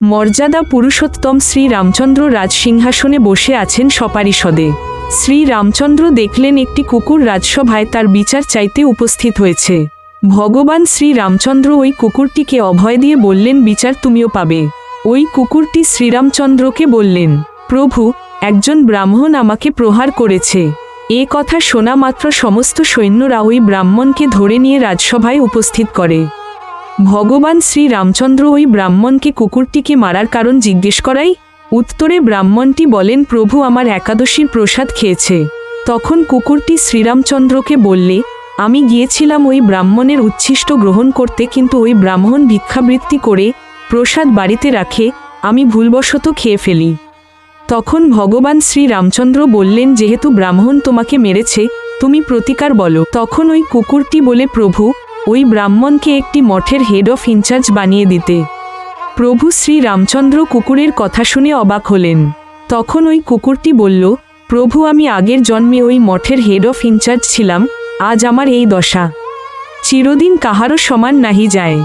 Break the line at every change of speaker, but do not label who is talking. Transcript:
মর্যাদা পুরুষোত্তম শ্রী রামচন্দ্র রাজসিংহাসনে বসে আছেন সপারিষদে। শ্রী রামচন্দ্র দেখলেন একটি কুকুর রাজসভায় তার বিচার চাইতে উপস্থিত হয়েছে। ভগবান শ্রী রামচন্দ্র ওই কুকুরটিকে অভয় দিয়ে বললেন, বিচার তুমিও পাবে। ওই কুকুরটি শ্রীরামচন্দ্রকে বললেন, প্রভু, একজন ব্রাহ্মণ আমাকে প্রহার করেছে। এ কথা শোনা মাত্র সমস্ত সৈন্যরা ওই ব্রাহ্মণকে ধরে নিয়ে রাজসভায় উপস্থিত করে। ভগবান শ্রী রামচন্দ্র ওই ব্রাহ্মণকে কুকুরটিকে মারার কারণ জিজ্ঞেস করায় উত্তরে ব্রাহ্মণটি বলেন, প্রভু আমার একাদশীর প্রসাদ খেয়েছে। তখন কুকুরটি শ্রীরামচন্দ্রকে বললে, আমি গিয়েছিলাম ওই ব্রাহ্মণের উচ্ছিষ্ট গ্রহণ করতে, কিন্তু ওই ব্রাহ্মণ ভিক্ষাবৃত্তি করে প্রসাদ বাড়িতে রাখে, আমি ভুলবশত খেয়ে ফেলি। তখন ভগবান শ্রী রামচন্দ্র বললেন, যেহেতু ব্রাহ্মণ তোমাকে মেরেছে, তুমি প্রতিকার বলো। তখন ওই কুকুরটি বলে, প্রভু, ওই ব্রাহ্মণকে একটি মঠের হেড অফ ইনচার্জ বানিয়ে দিতে। প্রভু শ্রী রামচন্দ্র কুকুরের কথা শুনে অবাক হলেন। তখন ওই কুকুরটি বলল, প্রভু, আমি আগের জন্মে ওই মঠের হেড অফ ইনচার্জ ছিলাম, আজ আমার এই দশা। চিরদিন কাহারও সমান নাহি যায়।